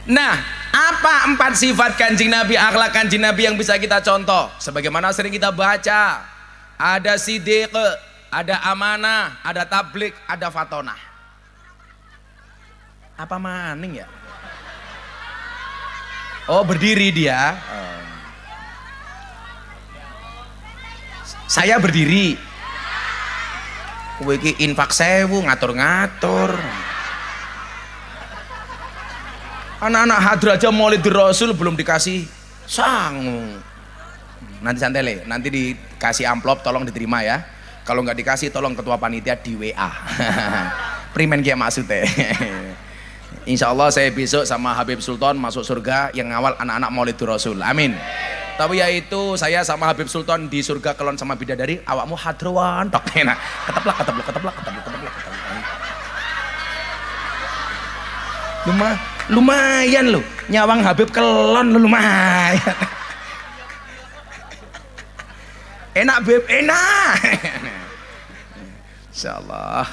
Nah, apa 4 sifat Kanjeng Nabi, akhlak Kanjeng Nabi yang bisa kita contoh? Sebagaimana sering kita baca, ada sidiq, ada amanah, ada tablik, ada fatonah. Apa maning ya? Oh, berdiri dia. Saya berdiri. Kowe iki infak 1000 ngatur-ngatur. Anak-anak hadrah aja Maulid Rasul belum dikasih sangu. Nanti santele, nanti dikasih amplop tolong diterima ya. Kalau nggak dikasih tolong ketua panitia di WA. Primen kia maksudnya. Insya Allah saya besok sama Habib Sultan masuk surga yang ngawal anak-anak Maulid Rasul. Amin. Tapi yaitu saya sama Habib Sultan di surga kelon sama bidadari, awakmu hadrawan tok enak. Keteplak. Lumayan loh, nyawang Habib kelon lumayan. Enak Beb, enak. Insyaallah.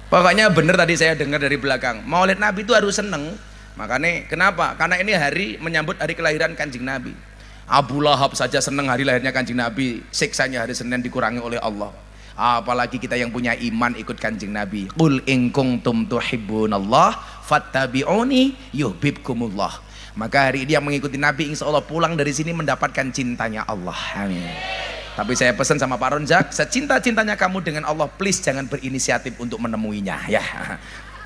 Pokoknya bener tadi saya dengar dari belakang, Maulid Nabi itu harus seneng. Makanya kenapa? Karena ini hari menyambut hari kelahiran Kanjeng Nabi. Abu Lahab saja seneng hari lahirnya Kanjeng Nabi, siksanya hari Senin dikurangi oleh Allah. Apalagi kita yang punya iman ikut Kanjeng Nabi. Qul in kuntum tuhibbunallah fattabi'uni yuhibbukumullah. Maka hari ini yang mengikuti Nabi insya Allah pulang dari sini mendapatkan cintanya Allah. Amin. Tapi saya pesan sama Pak Ronjak, secinta-cintanya kamu dengan Allah, please jangan berinisiatif untuk menemuinya ya.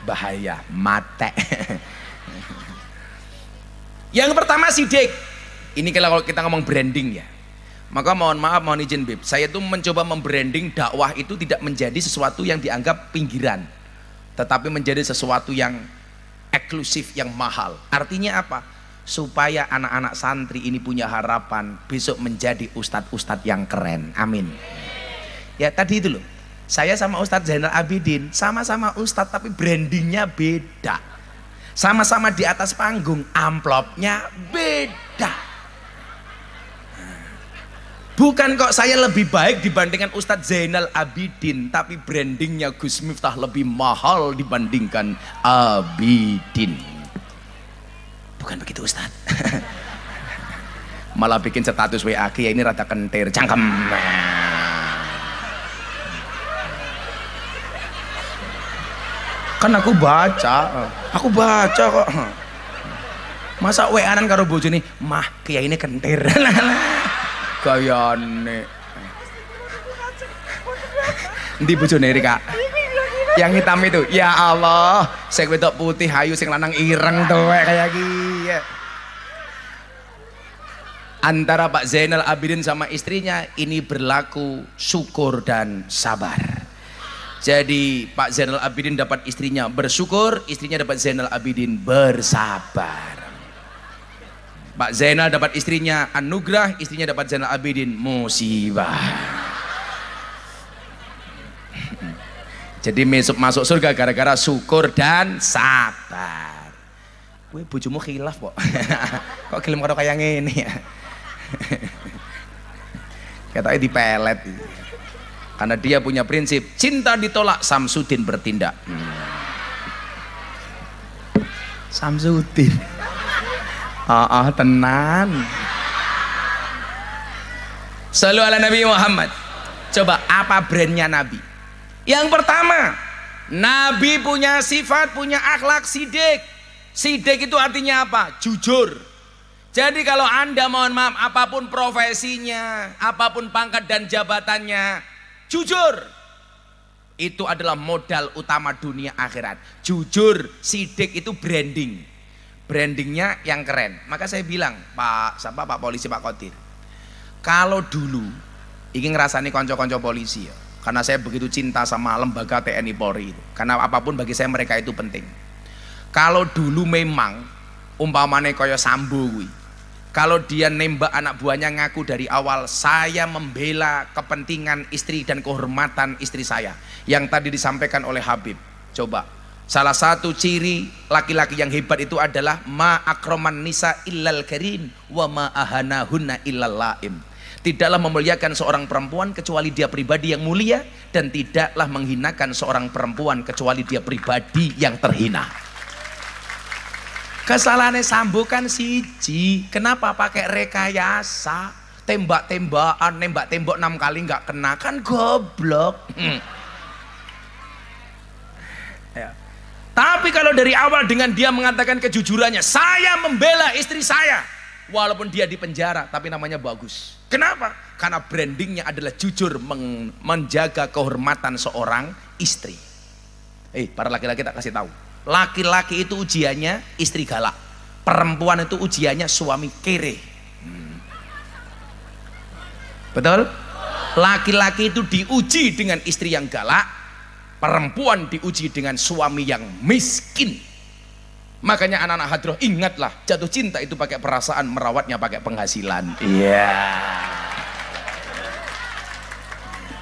Bahaya, mate. Yang pertama sidik. Ini kalau kita ngomong branding ya. Maka mohon maaf, mohon izin Bib, saya tuh mencoba membranding dakwah itu tidak menjadi sesuatu yang dianggap pinggiran, tetapi menjadi sesuatu yang eksklusif, yang mahal. Artinya apa? Supaya anak-anak santri ini punya harapan besok menjadi ustadz-ustadz yang keren. Amin. Ya tadi itu loh, saya sama Ustadz Zainal Abidin sama-sama ustadz tapi brandingnya beda. Sama-sama di atas panggung, amplopnya beda. Bukan kok saya lebih baik dibandingkan Ustadz Zainal Abidin, tapi brandingnya Gus Miftah lebih mahal dibandingkan Abidin. Bukan begitu Ustadz. Malah bikin status WA ya ini rada kentir, cangkem. Kan aku baca kok. Masa WA-an karo bojone, "Mah, kiai ini kentir." Gayane. Ndi bojone iki, Kak? Yang hitam itu. Ya Allah, sing wedok putih ayu sing lanang ireng tuwek kayak gini. Antara Pak Zainal Abidin sama istrinya ini berlaku syukur dan sabar. Jadi Pak Zainal Abidin dapat istrinya bersyukur, istrinya dapat Zainal Abidin bersabar. Pak Zainal dapat istrinya anugerah, istrinya dapat Zainal Abidin musibah. Jadi masuk surga gara-gara syukur dan sabar. Wih, bojomu khilaf kok. Kok gelem karo kayak ngene ya. Katanya dipelet. Karena dia punya prinsip cinta ditolak, Samsudin bertindak. Samsudin. Tenan. Shallu ala Nabi Muhammad. Coba apa brandnya Nabi? Yang pertama, Nabi punya sifat, punya akhlak sidik. Sidik itu artinya apa? Jujur. Jadi kalau Anda mohon maaf apapun profesinya, apapun pangkat dan jabatannya, jujur. Itu adalah modal utama dunia akhirat. Jujur, sidik itu branding. Brandingnya yang keren. Maka saya bilang, Pak Polisi, Pak Kodir, kalau dulu ingin ngerasani konco-konco polisi ya, karena saya begitu cinta sama lembaga TNI Polri itu, karena apapun bagi saya mereka itu penting. Kalau dulu memang umpamane kaya Sambo kuwi, kalau dia nembak anak buahnya ngaku dari awal saya membela kepentingan istri dan kehormatan istri saya yang tadi disampaikan oleh Habib. Coba salah satu ciri laki-laki yang hebat itu adalah ma akroman nisa illal karim wa ma ahanahunna illal laim. Tidaklah memuliakan seorang perempuan kecuali dia pribadi yang mulia, dan tidaklah menghinakan seorang perempuan kecuali dia pribadi yang terhina. Kesalahannya Sambo kan siji. Kenapa pakai rekayasa? Tembak-tembakan, nembak tembok 6 kali nggak kena, kan goblok. Ya. Tapi kalau dari awal dengan dia mengatakan kejujurannya, saya membela istri saya, walaupun dia di penjara, tapi namanya bagus. Kenapa? Karena brandingnya adalah jujur menjaga kehormatan seorang istri. Para laki-laki tak kasih tahu. Laki-laki itu ujiannya istri galak, perempuan itu ujiannya suami kere. Betul? Laki-laki itu diuji dengan istri yang galak, perempuan diuji dengan suami yang miskin. Makanya anak-anak hadroh, ingatlah, jatuh cinta itu pakai perasaan, merawatnya pakai penghasilan. Iya.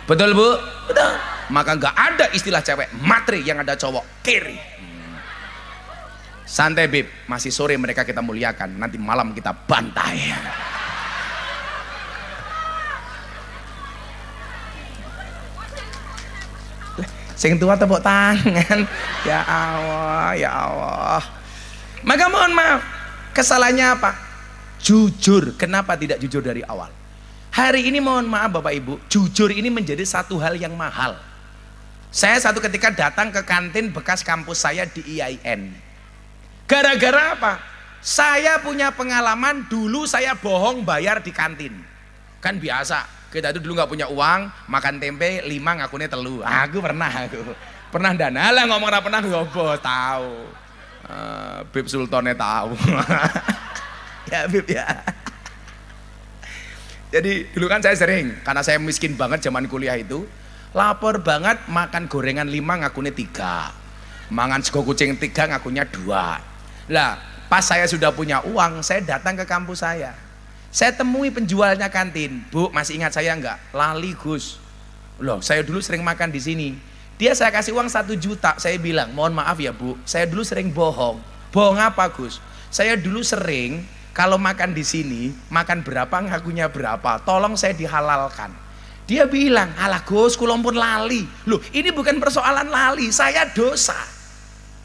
Betul Bu? Betul. Maka nggak ada istilah cewek matre, yang ada cowok kiri. Santai Bib, masih sore mereka kita muliakan, nanti malam kita bantai. Sing tua tepuk tangan. Ya Allah, ya Allah. Maka mohon maaf, kesalahannya apa? Jujur. Kenapa tidak jujur dari awal? Hari ini mohon maaf Bapak Ibu, jujur ini menjadi satu hal yang mahal. Saya satu ketika datang ke kantin bekas kampus saya di IAIN. Gara-gara apa? Saya punya pengalaman, dulu saya bohong bayar di kantin. Kan biasa. Kita itu dulu nggak punya uang, makan tempe 5 ngakunya telu. Aku pernah dana lah, ngomong apa pernah ngopo tahu. Bib Sultannya tahu. Ya Bib ya. Jadi dulu kan saya sering, karena saya miskin banget zaman kuliah itu, lapor banget makan gorengan 5 ngakunya 3, mangan sego kucing 3 ngakunya 2. Lah pas saya sudah punya uang, saya datang ke kampus saya. Saya temui penjualnya kantin, Bu, masih ingat saya enggak? Lali Gus. Loh, saya dulu sering makan di sini. Dia saya kasih uang 1 juta. Saya bilang, mohon maaf ya Bu, saya dulu sering bohong. Bohong apa Gus? Saya dulu sering kalau makan di sini, makan berapa ngakunya berapa. Tolong saya dihalalkan. Dia bilang, alah Gus, kula pun lali. Loh, ini bukan persoalan lali, saya dosa.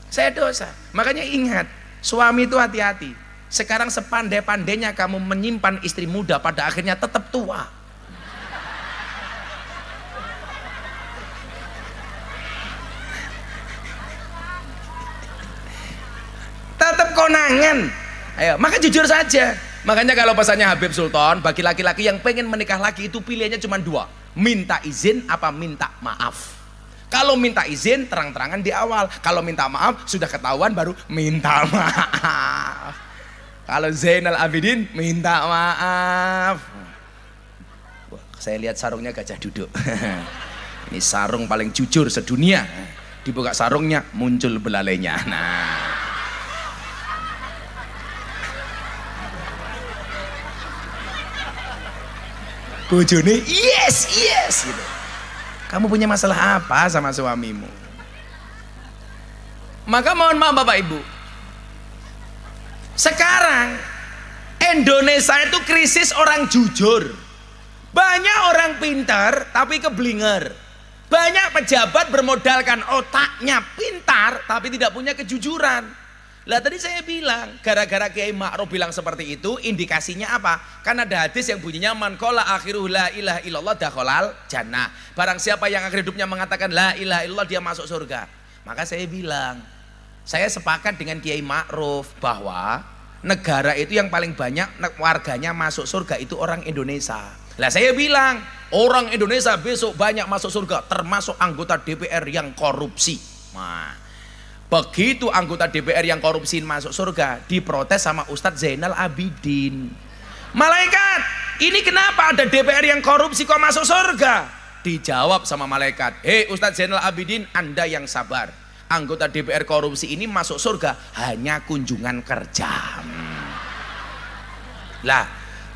Saya dosa. Makanya ingat, suami itu hati-hati. Sekarang sepandai-pandainya kamu menyimpan istri muda, pada akhirnya tetap tua. Tetap konangan. Ayo, maka jujur saja. Makanya kalau pesannya Habib Sultan, bagi laki-laki yang pengen menikah lagi itu pilihannya cuma 2. Minta izin apa minta maaf. Kalau minta izin terang-terangan di awal. Kalau minta maaf sudah ketahuan baru minta maaf. Kalau Zainal Abidin minta maaf. Wah, saya lihat sarungnya gajah duduk. Ini sarung paling jujur sedunia. Dibuka sarungnya muncul belalainya. Nah, bojone yes gitu. Kamu punya masalah apa sama suamimu? Maka mohon maaf Bapak Ibu, sekarang Indonesia itu krisis orang jujur. Banyak orang pintar tapi keblinger. Banyak pejabat bermodalkan otaknya pintar tapi tidak punya kejujuran. Lah tadi saya bilang, gara-gara Kiai Ma'ruf bilang seperti itu, indikasinya apa? Kan ada hadis yang bunyinya man qala akhiruhu la ilaha illallah dakhalal jannah. Barang siapa yang akhir hidupnya mengatakan la ilaha illallah, dia masuk surga. Maka saya bilang, saya sepakat dengan Kiai Ma'ruf bahwa negara itu yang paling banyak warganya masuk surga itu orang Indonesia. Lah saya bilang, orang Indonesia besok banyak masuk surga, termasuk anggota DPR yang korupsi. Nah, begitu anggota DPR yang korupsi masuk surga, diprotes sama Ustadz Zainal Abidin. Malaikat, ini kenapa ada DPR yang korupsi kok masuk surga? Dijawab sama malaikat, hei Ustadz Zainal Abidin, Anda yang sabar. Anggota DPR korupsi ini masuk surga hanya kunjungan kerja. Lah,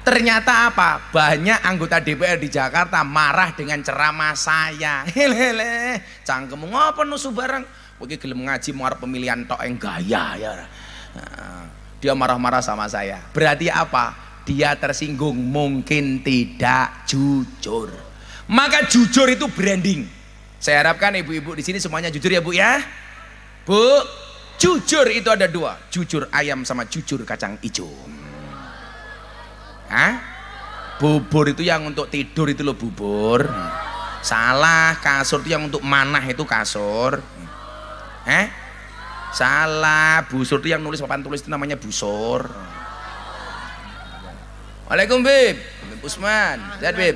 ternyata apa? Banyak anggota DPR di Jakarta marah dengan ceramah saya. Hele, cangkemmu ngapa nusu bareng? Oke, gelem ngaji mau pemilihan tok yang gaya ya. Dia marah-marah sama saya. Berarti apa? Dia tersinggung, mungkin tidak jujur. Maka jujur itu branding. Saya harapkan ibu-ibu di sini semuanya jujur ya Bu ya. Bu, Jujur itu ada dua, jujur ayam sama jujur kacang hijau. Hah? Bubur itu yang untuk tidur itu loh bubur. Salah. Kasur itu yang untuk manah itu kasur. Salah. Busur itu yang nulis papan tulis itu namanya busur. Waalaikumsalam Bib. Bib Usman. Lihat Bib.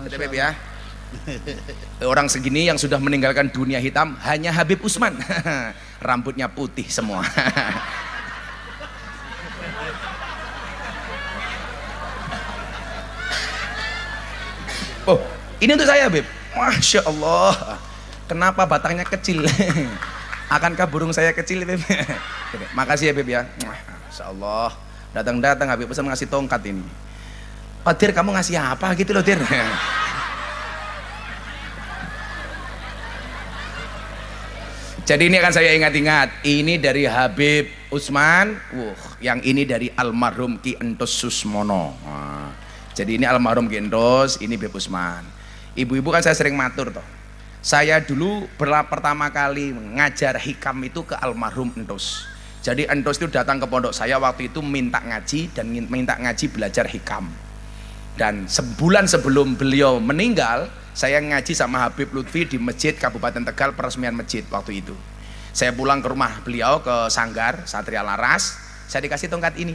Lihat Bib ya. Orang segini yang sudah meninggalkan dunia hitam hanya Habib Usman. Rambutnya putih semua. Oh, ini untuk saya Bib. Masya Allah. Kenapa batangnya kecil? Akankah burung saya kecil Bib? Makasih ya Bib ya. Masya Allah. Datang-datang Habib Usman ngasih tongkat ini. Oh Dir, kamu ngasih apa gitu loh Dir? Jadi ini akan saya ingat-ingat. Ini dari Habib Usman. Yang ini dari almarhum Ki Entus Susmono. Jadi ini almarhum Ki Entus, ini Habib Usman. Ibu-ibu kan saya sering matur toh. Saya dulu pertama kali ngajar hikam itu ke almarhum Entus. Jadi Entus itu datang ke pondok saya waktu itu minta ngaji dan minta ngaji belajar hikam. Dan sebulan sebelum beliau meninggal, saya ngaji sama Habib Lutfi di masjid Kabupaten Tegal, peresmian masjid waktu itu. Saya pulang ke rumah beliau ke Sanggar Satria Laras, saya dikasih tongkat ini.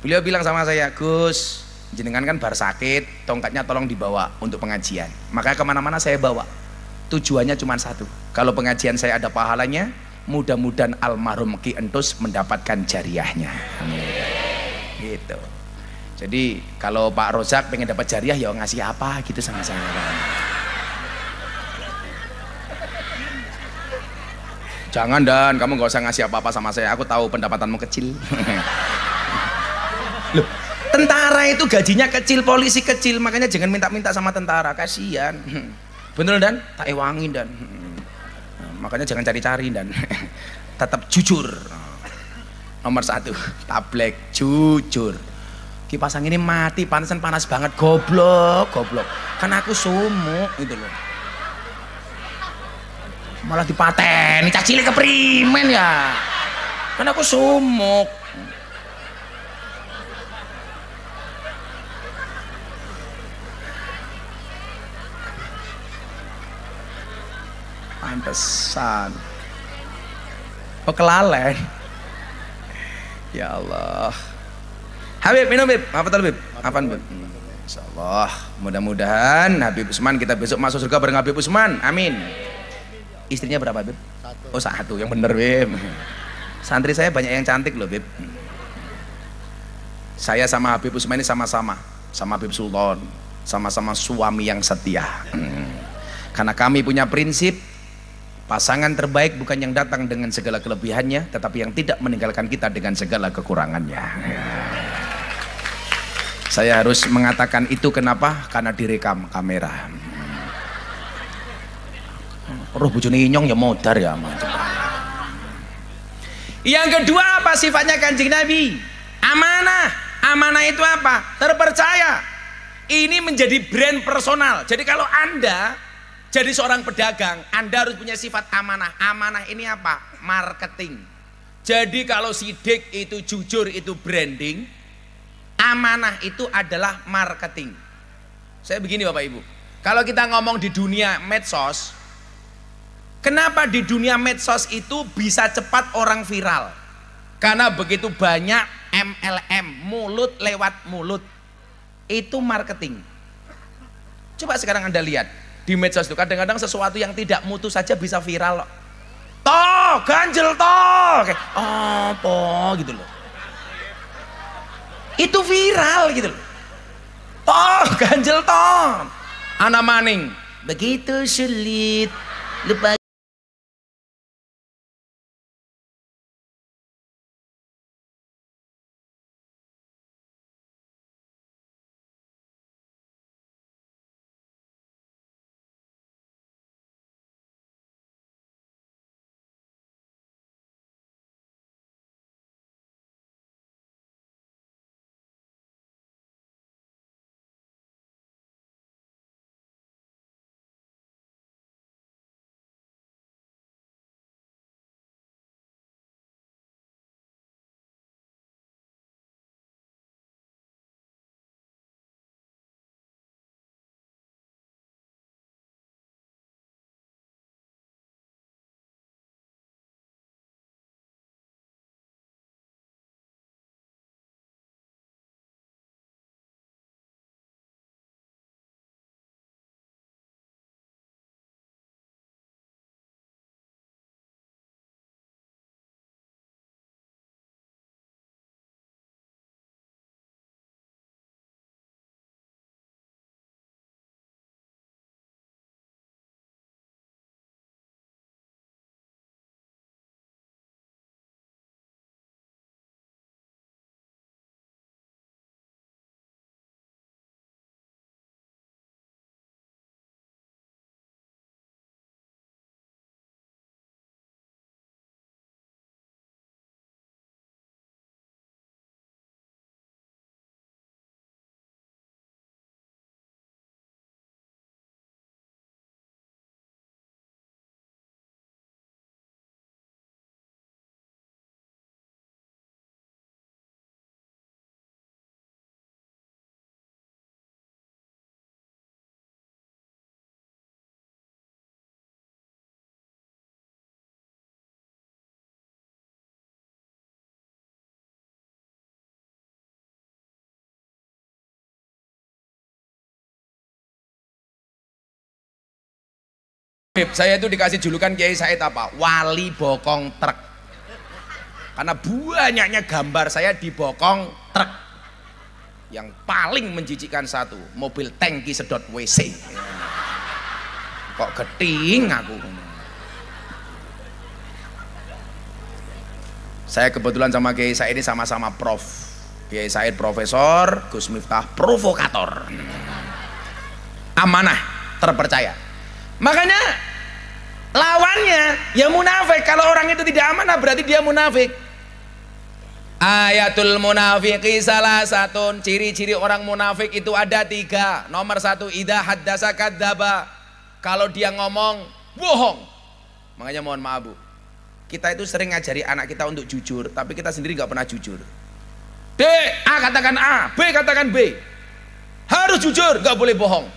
Beliau bilang sama saya, Gus, jenengan kan bar sakit, tongkatnya tolong dibawa untuk pengajian. Makanya kemana-mana saya bawa. Tujuannya cuma satu, kalau pengajian saya ada pahalanya, mudah-mudahan almarhum Ki Entus mendapatkan jariahnya. Gitu. Jadi kalau Pak Rozak pengen dapat jariah ya ngasih apa gitu sama saya. Jangan Dan, kamu nggak usah ngasih apa-apa sama saya. Aku tahu pendapatanmu kecil. Loh, tentara itu gajinya kecil, polisi kecil, makanya jangan minta-minta sama tentara, kasihan. Bener Dan? Tak ewangin Dan. Makanya jangan cari-cari Dan. Tetap jujur. Nomor satu, tablek jujur. Kipas angin ini mati, panasan panas banget, goblok. Kan aku sumuk gitu loh. Malah dipateni, cacile keprimen ya. Kan aku sumuk. Pantesan. Oh kelalen. Ya Allah. Habib, minum Habib. Apa tuh Habib? Apaan Habib? Insyaallah, mudah-mudahan Habib Usman kita besok masuk surga bareng Habib Usman. Amin. Istrinya berapa Habib? Satu. Oh satu, yang bener Habib. Santri saya banyak yang cantik loh Habib. Saya sama Habib Usman ini sama-sama, sama Habib Sultan, sama-sama suami yang setia. Karena kami punya prinsip, pasangan terbaik bukan yang datang dengan segala kelebihannya, tetapi yang tidak meninggalkan kita dengan segala kekurangannya. Saya harus mengatakan itu kenapa? Karena direkam kamera. Roh bojone inyong ya modar ya. Yang kedua apa sifatnya Kanjeng Nabi? Amanah. Amanah itu apa? Terpercaya. Ini menjadi brand personal. Jadi kalau Anda jadi seorang pedagang, Anda harus punya sifat amanah. Amanah ini apa? Marketing. Jadi kalau sidik itu jujur, itu branding. Amanah itu adalah marketing. Saya begini Bapak Ibu, kalau kita ngomong di dunia medsos, kenapa di dunia medsos itu bisa cepat orang viral? Karena begitu banyak MLM, mulut lewat mulut. Itu marketing. Coba sekarang Anda lihat di medsos itu kadang-kadang sesuatu yang tidak mutu saja bisa viral. Toh, ganjel toh. Kayak, apa gitu loh. Itu viral gitu loh. Toh, ganjel toh. Ana maning, begitu sulit lupa Saya itu dikasih julukan Kiai Said apa? Wali bokong truk. Karena banyaknya gambar saya di bokong truk. Yang paling menjijikkan satu, mobil tangki sedot WC. Kok geting aku. Saya kebetulan sama Kiai Said ini sama-sama prof. Kiai Said profesor, Gus Miftah provokator. Amanah, terpercaya. Makanya lawannya ya munafik. Kalau orang itu tidak amanah berarti dia munafik. Ayatul munafiqi salah satu ciri-ciri orang munafik itu ada 3. Nomor 1, idza haddasa kadzdzaba. Kalau dia ngomong bohong. Makanya mohon maaf Bu, kita itu sering ngajari anak kita untuk jujur, tapi kita sendiri nggak pernah jujur. D, A katakan A, B katakan B. Harus jujur, nggak boleh bohong.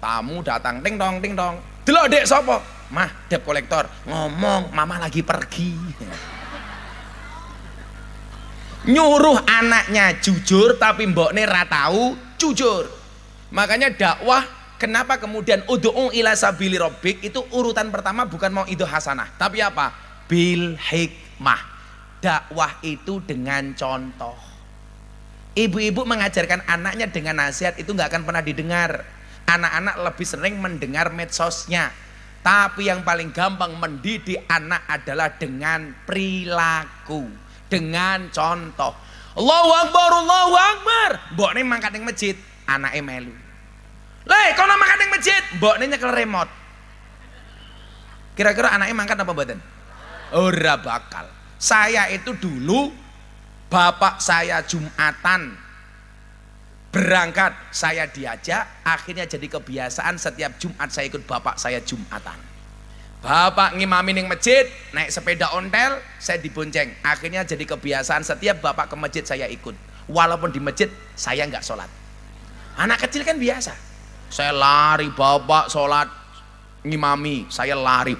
Tamu datang, ting dong, ting dong. Delok Dek sopo? Mah, debt kolektor. Ngomong, mama lagi pergi. Nyuruh anaknya jujur tapi mbokne ra tahu jujur. Makanya dakwah, kenapa kemudian ud'u ila sabili rabbik itu urutan pertama bukan mau itu hasanah, tapi apa? Bil hikmah. Dakwah itu dengan contoh. Ibu-ibu mengajarkan anaknya dengan nasihat itu nggak akan pernah didengar. Anak-anak lebih sering mendengar medsosnya. Tapi yang paling gampang mendidik anak adalah dengan perilaku, dengan contoh. Allahu Akbar, Allahu Akbar. Mbokne mangkat ning masjid, anake melu. Lah, kono mangkat ning masjid, mbokne nyekel remote. Kira-kira anaknya mangkat apa mboten? Ora bakal. Saya itu dulu bapak saya Jumatan berangkat, saya diajak, akhirnya jadi kebiasaan setiap Jumat saya ikut bapak saya Jumatan. Bapak ngimami ning masjid, naik sepeda ontel, saya dibonceng. Akhirnya jadi kebiasaan setiap bapak ke masjid saya ikut. Walaupun di masjid saya nggak sholat. Anak kecil kan biasa. Saya lari, bapak sholat ngimami, saya lari.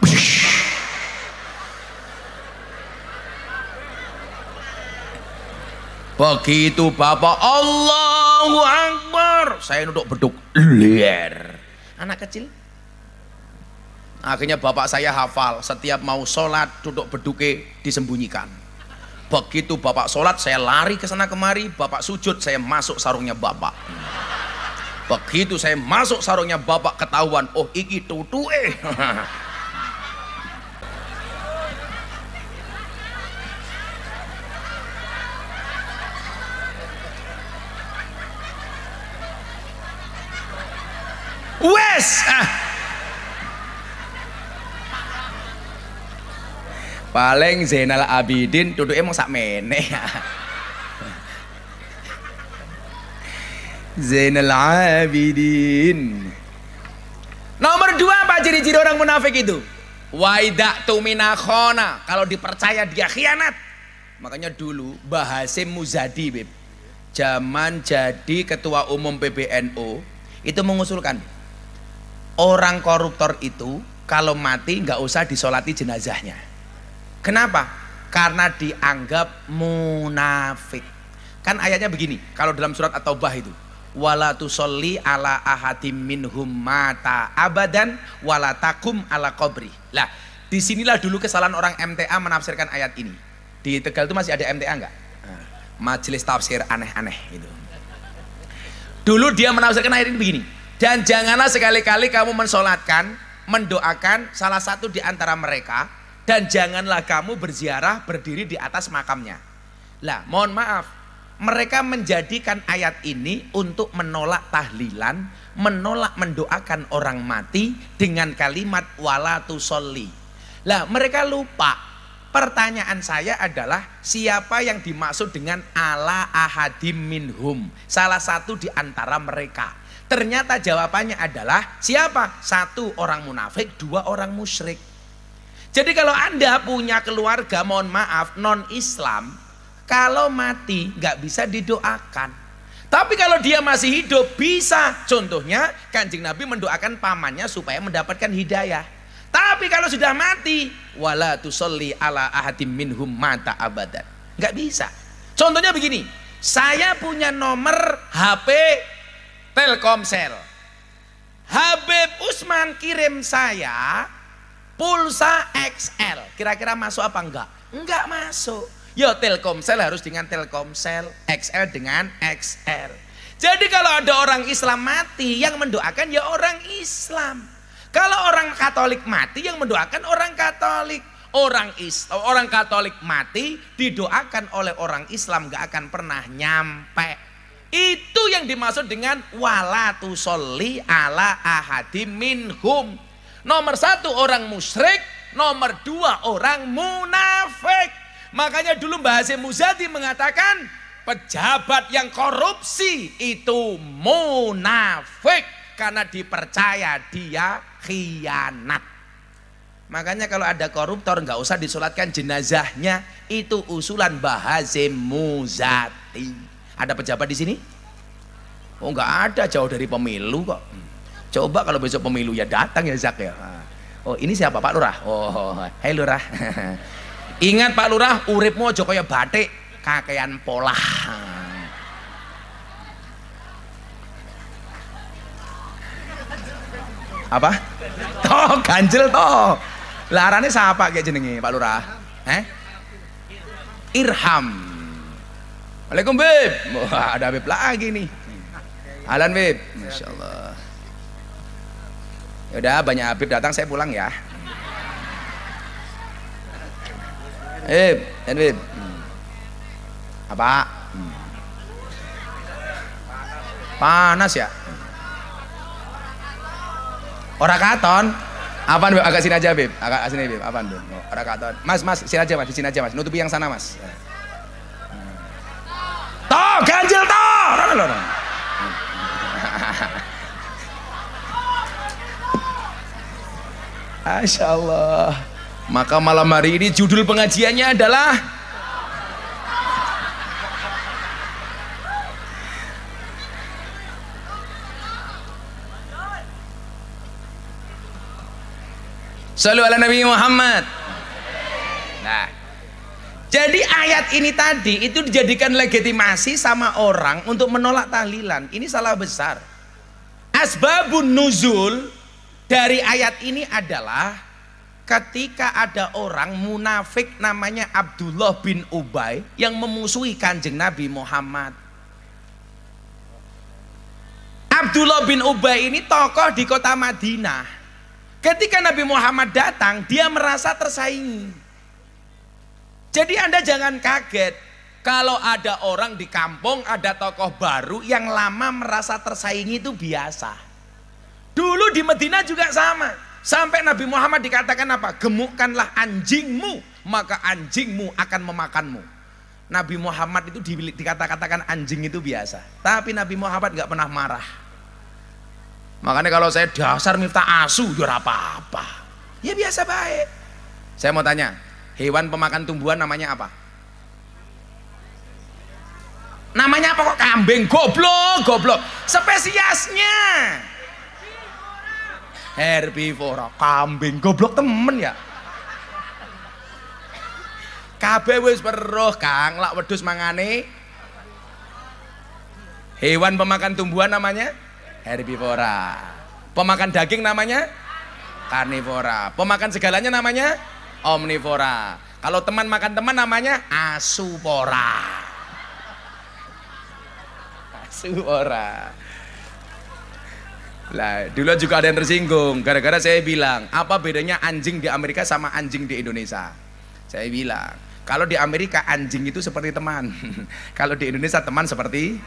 Begitu bapak Allahu Akbar, saya nunduk beduk liar. Anak kecil. Akhirnya bapak saya hafal, setiap mau sholat duduk beduke disembunyikan. Begitu bapak sholat saya lari ke sana kemari, bapak sujud saya masuk sarungnya bapak. Begitu saya masuk sarungnya bapak ketahuan, oh iki tutuke. Wes, paling Zainal Abidin duduk emang sak meneh. Zainal Abidin. Nomor 2 apa ciri-ciri orang munafik itu? Waidak tumina khona, kalau dipercaya dia khianat. Makanya dulu Mbah Hasyim Muzadi, Beb, zaman jadi ketua umum PBNU itu mengusulkan orang koruptor itu kalau mati nggak usah disolati jenazahnya. Kenapa? Karena dianggap munafik. Kan ayatnya begini, kalau dalam surat At-Taubah itu, wala tusolli ala ahadim minhum mata abadan wala takum ala qabri. Lah, disinilah dulu kesalahan orang MTA menafsirkan ayat ini. Di Tegal itu masih ada MTA nggak? Majelis tafsir aneh-aneh itu. Dulu dia menafsirkan ayat ini begini. Dan janganlah sekali-kali kamu mensolatkan, mendoakan salah satu di antara mereka, dan janganlah kamu berziarah berdiri di atas makamnya. Lah, mohon maaf, mereka menjadikan ayat ini untuk menolak tahlilan, menolak mendoakan orang mati dengan kalimat wala tusolli. Lah, mereka lupa. Pertanyaan saya adalah siapa yang dimaksud dengan ala ahadim minhum, salah satu di antara mereka. Ternyata jawabannya adalah siapa? 1 orang munafik, 2 orang musyrik. Jadi kalau Anda punya keluarga, mohon maaf, non-Islam, kalau mati nggak bisa didoakan. Tapi kalau dia masih hidup bisa. Contohnya Kanjeng Nabi mendoakan pamannya supaya mendapatkan hidayah. Tapi kalau sudah mati, wala tusolli ala ahadim minhum mata abadan, nggak bisa. Contohnya begini, saya punya nomor HP Telkomsel. Habib Usman kirim saya pulsa XL. Kira-kira masuk apa enggak? Enggak masuk. Yo Telkomsel harus dengan Telkomsel, XL dengan XL. Jadi kalau ada orang Islam mati, yang mendoakan ya orang Islam. Kalau orang Katolik mati, yang mendoakan orang Katolik. Orang Katolik mati didoakan oleh orang Islam, gak akan pernah nyampe. Itu yang dimaksud dengan wala tusolli ala ahadim minhum. Nomor 1 orang musyrik, nomor 2 orang munafik. Makanya dulu Mbah Hasyim Muzadi mengatakan pejabat yang korupsi itu munafik karena dipercaya dia khianat. Makanya kalau ada koruptor nggak usah disolatkan jenazahnya, itu usulan Mbah Hasyim Muzadi. Ada pejabat di sini? Oh nggak ada, jauh dari pemilu kok. Coba kalau besok pemilu ya datang ya Zak ya. Oh ini siapa, Pak Lurah? Oh hai Lurah. Ingat Pak Lurah, uripmu aja kaya batik, kakean polah. Apa? Toh ganjel toh. Larane siapa kayak jenenge Pak Lurah? Irham. Waalaikumsalam Bib. Wah, ada Bib lagi nih. Alan Bib. Masya Allah. Yaudah banyak Habib datang, saya pulang ya. Bib. Apa? Panas ya? Orang katon. Apaan Bib? Agak sini aja Bib. Agak sini Bib. Apaan Bib? Orang katon. Mas, sini aja Mas. Di sini aja Mas. Nutupi yang sana Mas. Toh, ganjil toh. Masya Allah. Maka malam hari ini judul pengajiannya adalah Shallu ala Nabi Muhammad. Nah, jadi ayat ini tadi itu dijadikan legitimasi sama orang untuk menolak tahlilan. Ini salah besar. Asbabun nuzul dari ayat ini adalah ketika ada orang munafik namanya Abdullah bin Ubay yang memusuhi Kanjeng Nabi Muhammad. Abdullah bin Ubay ini tokoh di kota Madinah. Ketika Nabi Muhammad datang, dia merasa tersaingi. Jadi Anda jangan kaget kalau ada orang di kampung, ada tokoh baru yang lama merasa tersaingi, itu biasa. Dulu di Madinah juga sama. Sampai Nabi Muhammad dikatakan apa? Gemukkanlah anjingmu, maka anjingmu akan memakanmu. Nabi Muhammad itu dikatakan anjing itu biasa. Tapi Nabi Muhammad nggak pernah marah. Makanya kalau saya dasar Miftah asu, ya apa-apa. Ya biasa baik. Saya mau tanya, hewan pemakan tumbuhan namanya apa? Namanya apa kok kambing? Goblok. Spesiesnya herbivora, kambing, goblok temen ya. Kabeh wis weruh Kang, lak wedhus mangane. Hewan pemakan tumbuhan namanya herbivora. Pemakan daging namanya karnivora. Pemakan segalanya namanya omnivora. Kalau teman makan teman namanya asupora. Asupora. Lah, dulu juga ada yang tersinggung gara-gara saya bilang, apa bedanya anjing di Amerika sama anjing di Indonesia? Saya bilang, kalau di Amerika anjing itu seperti teman. Kalau di Indonesia teman seperti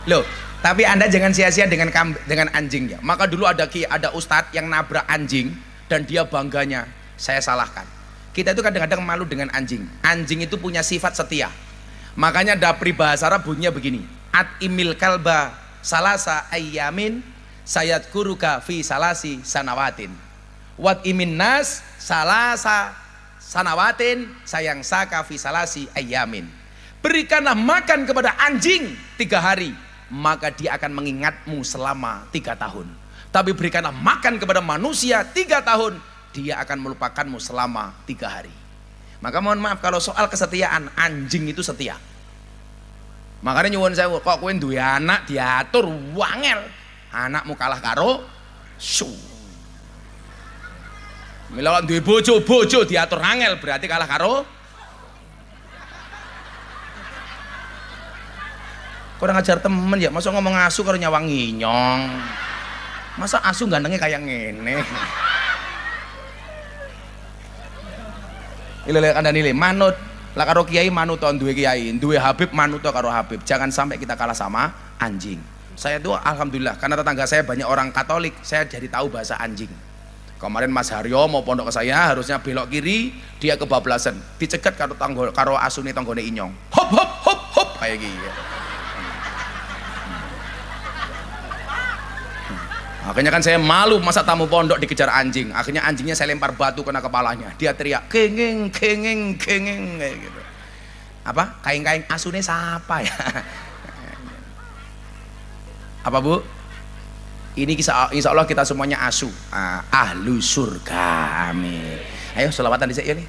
loh, tapi Anda jangan sia-sia dengan anjing ya. Maka dulu ada ustadz yang nabrak anjing dan dia bangganya. Saya salahkan. Kita itu kadang-kadang malu dengan anjing. Anjing itu punya sifat setia. Makanya ada peribahasa Arab bunyinya begini, at imil kalba salasa ayyamin sayadkuruka fi salasi sanawatin, wat imin nas salasa sanawatin sayang saka fi salasi ayyamin. Berikanlah makan kepada anjing 3 hari, maka dia akan mengingatmu selama 3 tahun. Tapi berikanlah makan kepada manusia 3 tahun, dia akan melupakanmu selama 3 hari. Maka mohon maaf kalau soal kesetiaan, anjing itu setia. Makanya nyuwun saya, kok kowe duwe anak diatur wangel. anakmu kalah karo su. Mila duwe bojo diatur angel berarti kalah karo. Kurang ajar temen ya, masa ngomong asu karo nyawang nginyong. Masa asu gandengnya kayak ngene. Ile kandhane ile manut. Lah karo kiai manut to duwe kiai, duwe Habib manut to karo Habib. Jangan sampai kita kalah sama anjing. Saya tuh alhamdulillah karena tetangga saya banyak orang Katolik, saya jadi tahu bahasa anjing. Kemarin Mas Haryo mau pondok ke saya harusnya belok kiri, dia kebablasan, dicegat karo asune tanggone inyong. Hop hop hop hop kayak gitu. Akhirnya kan saya malu masa tamu pondok dikejar anjing. Akhirnya anjingnya saya lempar batu kena kepalanya. Dia teriak kengeng kengeng kengeng kayak gitu. Apa? Kaing-kaing asune siapa ya? Apa Bu? Ini insya Allah kita semuanya asu. Ahlu surga. Amin. Ayo selawatan dhisik ya nih.